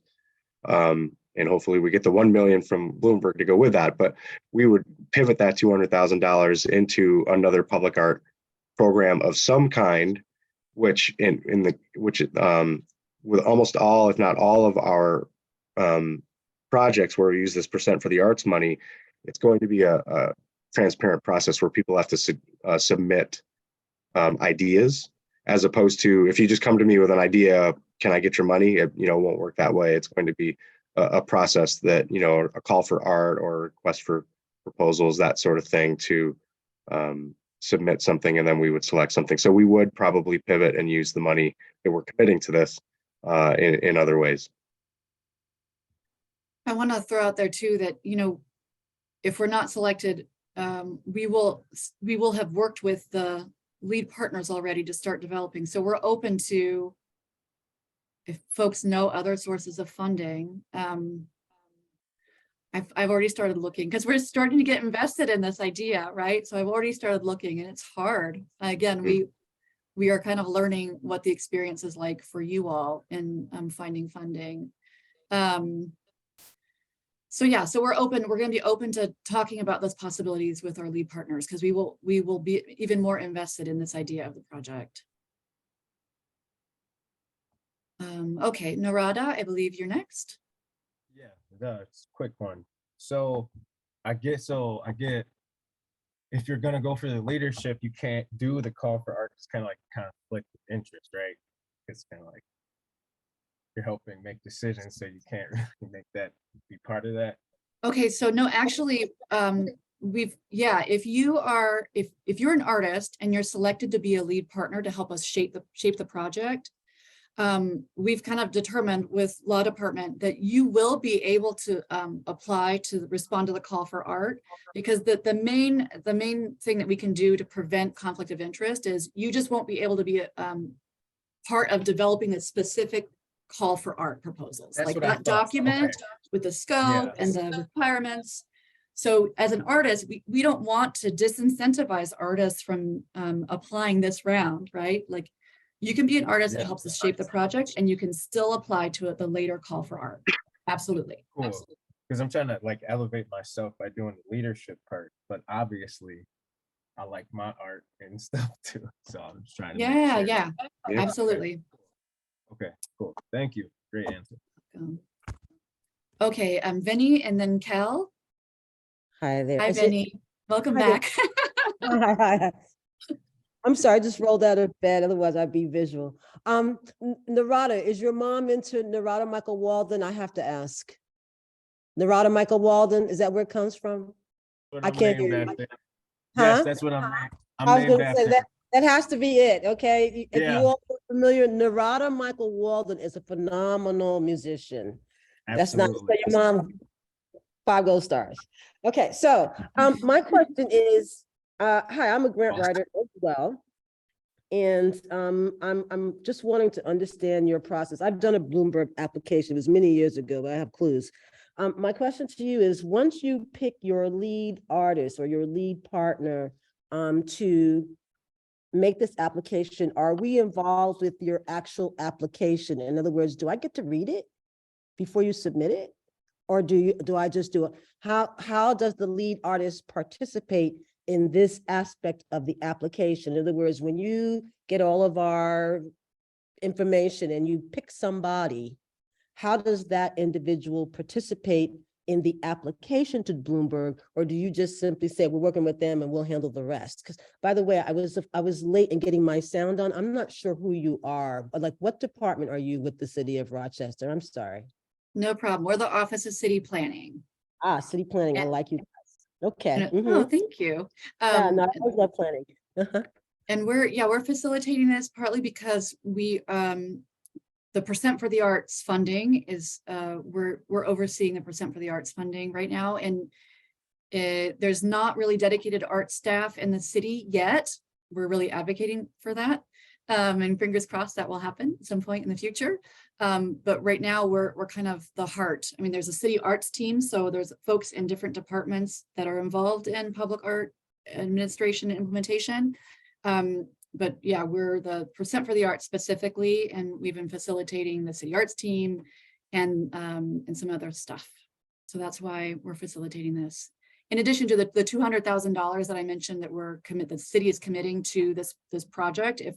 And hopefully we get the 1 million from Bloomberg to go with that, but we would pivot that $200,000 into another public art program of some kind, which with almost all, if not all of our projects where we use this percent for the arts money, it's going to be a transparent process where people have to submit ideas, as opposed to if you just come to me with an idea, can I get your money? It won't work that way. It's going to be a process that, a call for art or a request for proposals, that sort of thing, to submit something, and then we would select something. So we would probably pivot and use the money that we're committing to this in other ways. I want to throw out there too that, if we're not selected, we will have worked with the lead partners already to start developing. So we're open to, if folks know other sources of funding. I've already started looking, because we're starting to get invested in this idea, right? So I've already started looking, and it's hard. Again, we are kind of learning what the experience is like for you all in finding funding. So yeah, so we're going to be open to talking about those possibilities with our lead partners, because we will be even more invested in this idea of the project. Okay, Narada, I believe you're next. Yeah, that's a quick one. So I get if you're gonna go for the leadership, you can't do the call for art. It's kind of like conflict of interest, right? It's kind of like you're helping make decisions, so you can't really make that be part of that. Okay, so no, actually, if you're an artist and you're selected to be a lead partner to help us shape the project, we've kind of determined with law department that you will be able to apply to respond to the call for art, because the main thing that we can do to prevent conflict of interest is you just won't be able to be part of developing the specific call for art proposals. That's like what I that thought. document Okay. with the scope and the requirements. So as an artist, we don't want to disincentivize artists from applying this round, right? Like, you can be an artist that helps us shape the project, and you can still apply to the later call for art. Absolutely. Cool. Absolutely. Because I'm trying to like elevate myself by doing the leadership part, but obviously I like my art and stuff too. So I'm just trying to make Yeah, sure. yeah, Yeah. absolutely. Okay, cool. Thank you. Great answer. Okay, Vinny and then Kel. Hi there. Hi, Is it- Vinny. Welcome Hi there. back. Hi. I'm sorry, I just rolled out of bed, otherwise I'd be visual. Narada, is your mom into Narada Michael Walden? I have to ask. Narada Michael Walden, is that where it comes from? What I I'm can't named hear you. after. Huh? Yes, that's what I'm named. I'm I was named gonna say after. that has to be it, okay? If Yeah. you all are familiar, Narada Michael Walden is a phenomenal musician. That's not Absolutely. so your mom 5 gold stars. Okay, so my question is, hi, I'm a grant writer as well. And I'm just wanting to understand your process. I've done a Bloomberg application. It was many years ago, but I have clues. My question to you is, once you pick your lead artist or your lead partner to make this application, are we involved with your actual application? In other words, do I get to read it before you submit it? Or do I just do it? How does the lead artist participate in this aspect of the application? In other words, when you get all of our information and you pick somebody, how does that individual participate in the application to Bloomberg? Or do you just simply say, we're working with them and we'll handle the rest? Because by the way, I was late in getting my sound on. I'm not sure who you are, but like, what department are you with the city of Rochester? I'm sorry. No problem. We're the Office of City Planning. City planning. I like you guys. Okay. Oh, thank you. Yeah, no, I always love planning. And we're facilitating this partly because we the percent for the arts funding is we're overseeing the percent for the arts funding right now, and there's not really dedicated art staff in the city yet. We're really advocating for that, and fingers crossed that will happen at some point in the future. But right now we're kind of the heart. I mean, there's a city arts team, so there's folks in different departments that are involved in public art administration and implementation. But yeah, we're the percent for the arts specifically, and we've been facilitating the city arts team and some other stuff. So that's why we're facilitating this. In addition to the $200,000 that I mentioned that the city is committing to this project if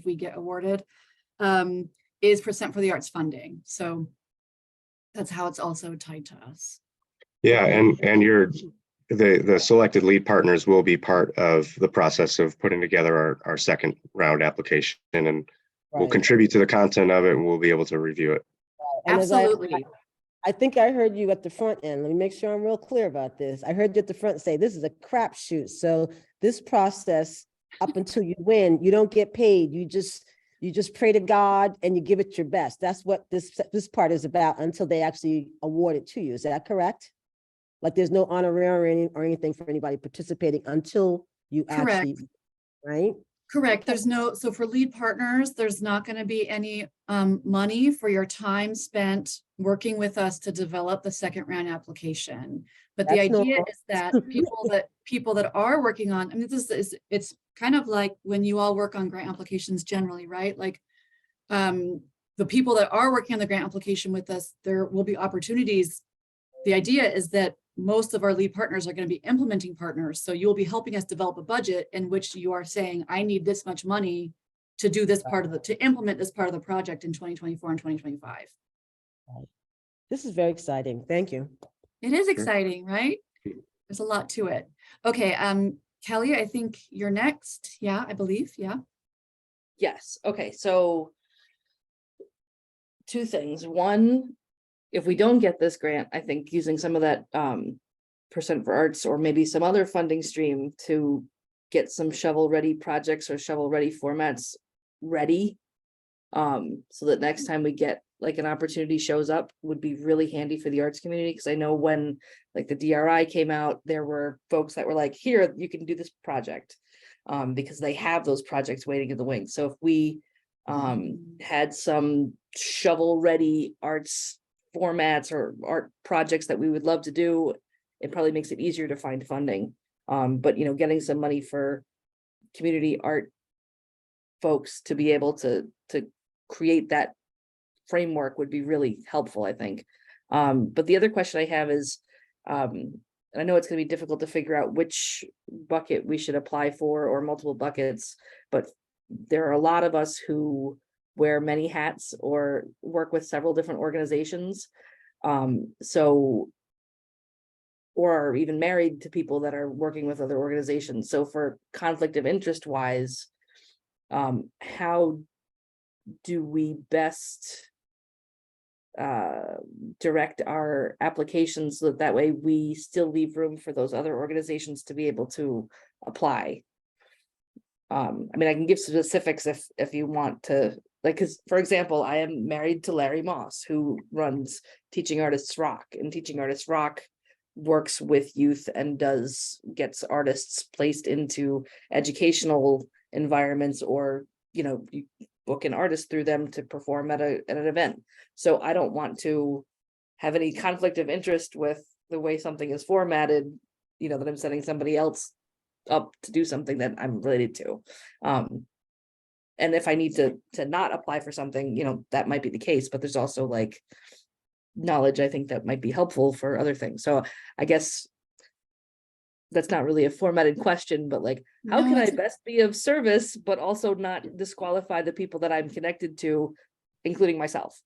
we get awarded, is percent for the arts funding. So that's how it's also tied to us. Yeah, and the selected lead partners will be part of the process of putting together our second round application, and will contribute to the content of it, and we'll be able to review it. Absolutely. I think I heard you at the front end. Let me make sure I'm real clear about this. I heard you at the front say this is a crapshoot. So this process, up until you win, you don't get paid. You just pray to God and you give it your best. That's what this part is about until they actually award it to you. Is that correct? Like, there's no honorarium or anything for anybody participating until you actually, right? Correct. There's so for lead partners, there's not going to be any money for your time spent working with us to develop the second round application. But the idea is that people that are working on, I mean, it's kind of like when you all work on grant applications generally, right? Like the people that are working on the grant application with us, there will be opportunities the idea is that most of our lead partners are going to be implementing partners. So you'll be helping us develop a budget in which you are saying, I need this much money to do this part of to implement this part of the project in 2024 and 2025. This is very exciting. Thank you. It is exciting, right? There's a lot to it. Okay, Kelly, I think you're next. Yeah, I believe. Yeah. Yes. Okay. So two things. One, if we don't get this grant, I think using some of that percent for arts or maybe some other funding stream to get some shovel-ready projects or shovel-ready formats ready, so that next time we get like an opportunity shows up would be really handy for the arts community. Because I know when like the DRI came out, there were folks that were like, here, you can do this project, because they have those projects waiting in the wings. So if we had some shovel-ready arts formats or art projects that we would love to do, it probably makes it easier to find funding. But you know, getting some money for community art folks to be able to create that framework would be really helpful, I think. But the other question I have is, and I know it's going to be difficult to figure out which bucket we should apply for or multiple buckets, but there are a lot of us who wear many hats or work with several different organizations. Or are even married to people that are working with other organizations. So for conflict of interest wise, how do we best direct our applications so that way we still leave room for those other organizations to be able to apply? I mean, I can give specifics if you want to, like, because for example, I am married to Larry Moss, who runs Teaching Artists Rock, and Teaching Artists Rock works with youth and gets artists placed into educational environments, or you know, you book an artist through them to perform at an event. So I don't want to have any conflict of interest with the way something is formatted, you know, that I'm setting somebody else up to do something that I'm related to. And if I need to not apply for something, you know, that might be the case, but there's also like knowledge I think that might be helpful for other things. So I guess that's not really a formatted question, but like, how can I best be of service, but also not disqualify the people that I'm connected to, including myself?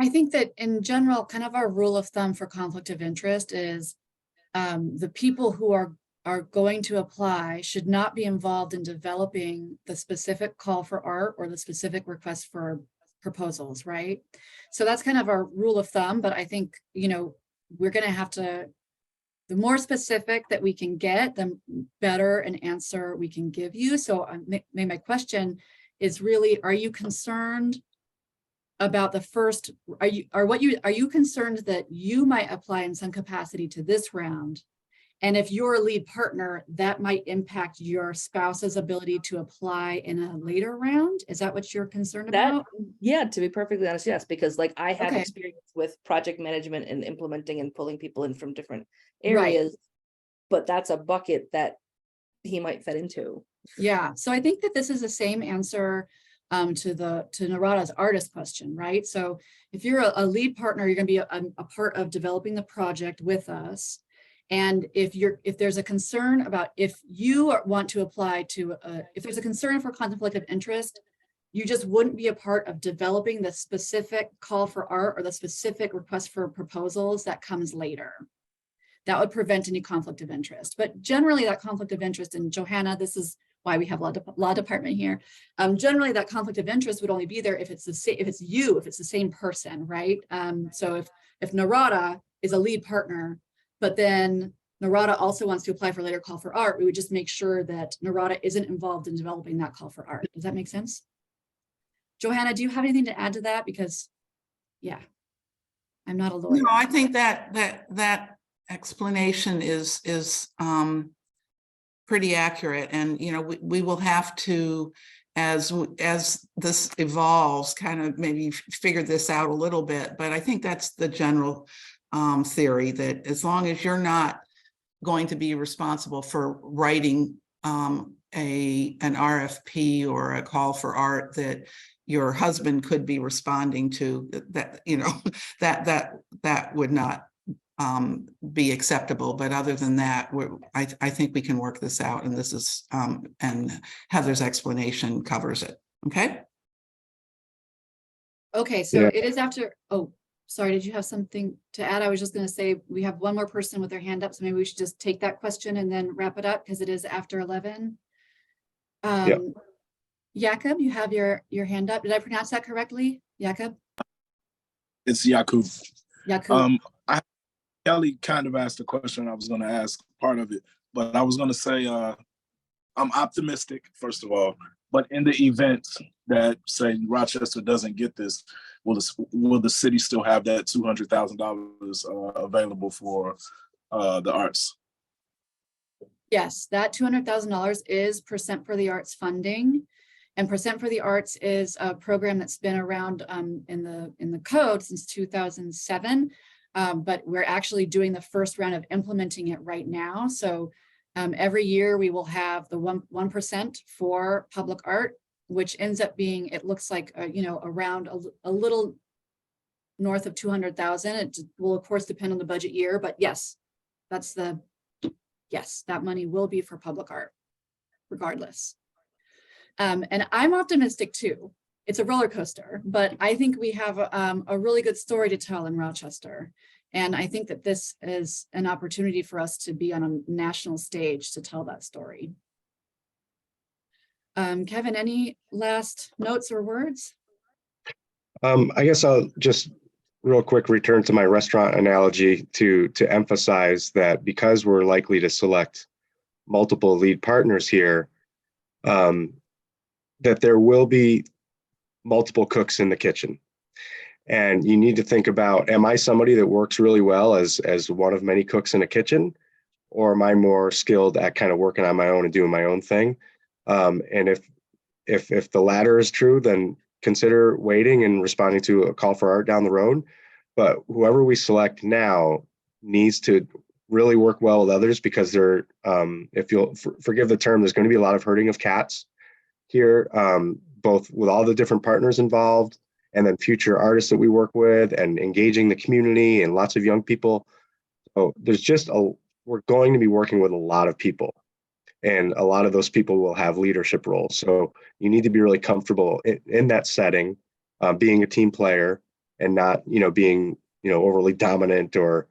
I think that in general, kind of our rule of thumb for conflict of interest is the people who are going to apply should not be involved in developing the specific call for art or the specific request for proposals, right? So that's kind of our rule of thumb, but I think, you know, we're going to have to, the more specific that we can get, the better an answer we can give you. So my question is really, are you concerned about the first, are you concerned that you might apply in some capacity to this round? And if you're a lead partner, that might impact your spouse's ability to apply in a later round? Is that what you're concerned about? Yeah, to be perfectly honest, yes, because like I have Okay. experience with project management and implementing and pulling people in from different areas, but that's a bucket that he might fit into. Yeah, so I think that this is the same answer to Narada's artist question, right? So if you're a lead partner, you're going to be a part of developing the project with us. And if there's a concern about if you want to apply to, if there's a concern for conflict of interest, you just wouldn't be a part of developing the specific call for art or the specific request for proposals that comes later. That would prevent any conflict of interest. But generally that conflict of interest, and Johanna, this is why we have law department here. Generally that conflict of interest would only be there if it's the same, if it's the same person, right? So if Narada is a lead partner, but then Narada also wants to apply for later call for art, we would just make sure that Narada isn't involved in developing that call for art. Does that make sense? Johanna, do you have anything to add to that? Because, yeah, I'm not a lawyer. No, I think that explanation is pretty accurate, and you know, we will have to, as this evolves, kind of maybe figure this out a little bit. But I think that's the general theory, that as long as you're not going to be responsible for writing an RFP or a call for art that your husband could be responding to, that, you know, that would not be acceptable. But other than that, I think we can work this out, and this is and Heather's explanation covers it. Okay. Okay, so Yeah. it is after, oh, sorry, did you have something to add? I was just gonna say, we have one more person with their hand up, so maybe we should just take that question and then wrap it up, because it is after 11. Jakob, you have your hand up. Did I pronounce that correctly? Jakob? It's Yakub. Jakub. Kelly kind of asked the question I was going to ask, part of it, but I was going to say I'm optimistic, first of all, but in the event that, say, Rochester doesn't get this, will the city still have that $200,000 available for the arts? Yes, that $200,000 is Percent for the Arts funding. And Percent for the Arts is a program that's been around in the code since 2007. But we're actually doing the first round of implementing it right now. So every year we will have the 1% for public art, which ends up being, it looks like, you know, around a little north of 200,000. It will of course depend on the budget year, but yes, yes, that money will be for public art regardless. And I'm optimistic too. It's a roller coaster, but I think we have a really good story to tell in Rochester. And I think that this is an opportunity for us to be on a national stage to tell that story. Kevin, any last notes or words? I guess I'll just real quick return to my restaurant analogy to emphasize that because we're likely to select multiple lead partners here, that there will be multiple cooks in the kitchen. And you need to think about, am I somebody that works really well as one of many cooks in a kitchen? Or am I more skilled at kind of working on my own and doing my own thing? And if the latter is true, then consider waiting and responding to a call for art down the road. But whoever we select now needs to really work well with others, because they're, if you'll forgive the term, there's going to be a lot of herding of cats here, both with all the different partners involved, and then future artists that we work with, and engaging the community and lots of young people. So there's just we're going to be working with a lot of people, and a lot of those people will have leadership roles. So you need to be really comfortable in that setting, being a team player, and not, being, overly dominant, or,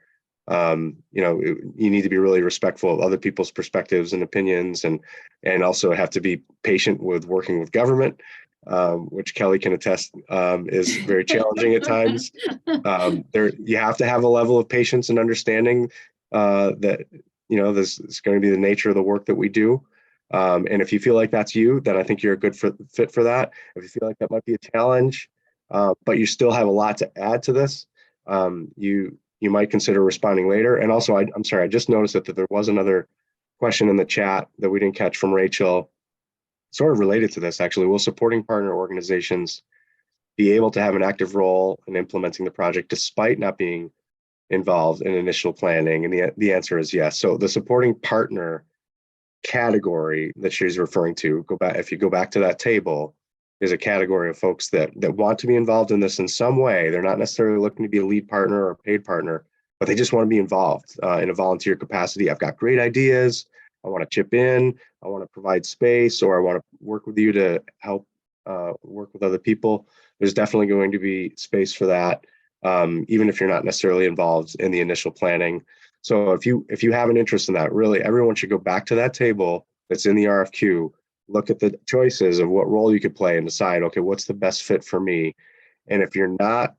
you need to be really respectful of other people's perspectives and opinions, and also have to be patient with working with government, which Kelly can attest is very challenging at times. You have to have a level of patience and understanding that, this is going to be the nature of the work that we do. And if you feel like that's you, then I think you're a good fit for that. If you feel like that might be a challenge, but you still have a lot to add to this, you might consider responding later. And also, I'm sorry, I just noticed that there was another question in the chat that we didn't catch from Rachel, sort of related to this actually. Will supporting partner organizations be able to have an active role in implementing the project despite not being involved in initial planning? And the answer is yes. So the supporting partner category that she's referring to, if you go back to that table, is a category of folks that want to be involved in this in some way. They're not necessarily looking to be a lead partner or a paid partner, but they just want to be involved in a volunteer capacity. I've got great ideas. I want to chip in. I want to provide space, or I want to work with you to help work with other people. There's definitely going to be space for that, even if you're not necessarily involved in the initial planning. So if you have an interest in that, really everyone should go back to that table that's in the RFQ, look at the choices of what role you could play, and decide, okay, what's the best fit for me? And if you're not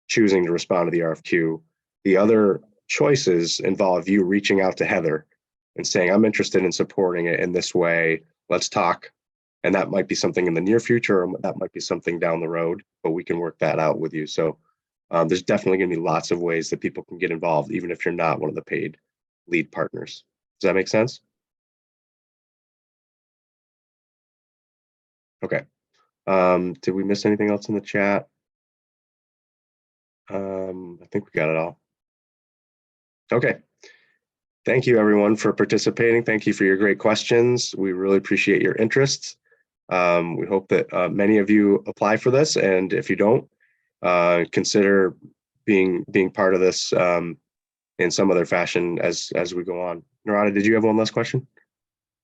choosing to respond to the RFQ, the other choices involve you reaching out to Heather and saying, I'm interested in supporting it in this way. Let's talk. And that might be something in the near future, or that might be something down the road, but we can work that out with you. So there's definitely going to be lots of ways that people can get involved, even if you're not one of the paid lead partners. Does that make sense? Okay. Did we miss anything else in the chat? I think we got it all. Okay. Thank you, everyone, for participating. Thank you for your great questions. We really appreciate your interest. We hope that many of you apply for this, and if you don't, consider being part of this in some other fashion as we go on. Narada, did you have one last question?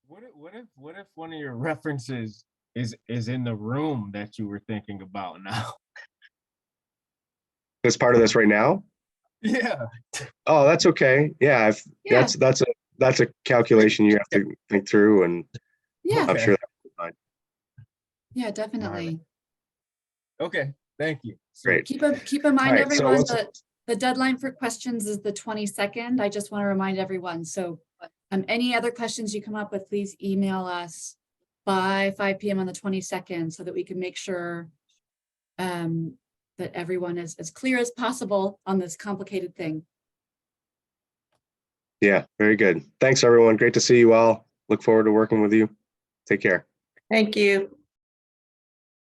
What if one of your references is in the room that you were thinking about now? As part of this right now? Yeah. Oh, that's okay. Yeah, if Yeah. that's a calculation you have to think through, and Yeah, I'm Okay. sure that'll be fine. yeah, definitely. Okay, thank you. Great. Keep in mind, right, so everyone, let's- that the deadline for questions is the 22nd. I just want to remind everyone. So any other questions you come up with, please email us by 5 p.m. on the 22nd so that we can make sure that everyone is as clear as possible on this complicated thing. Yeah, very good. Thanks, everyone. Great to see you all. Look forward to working with you. Take care. Thank you.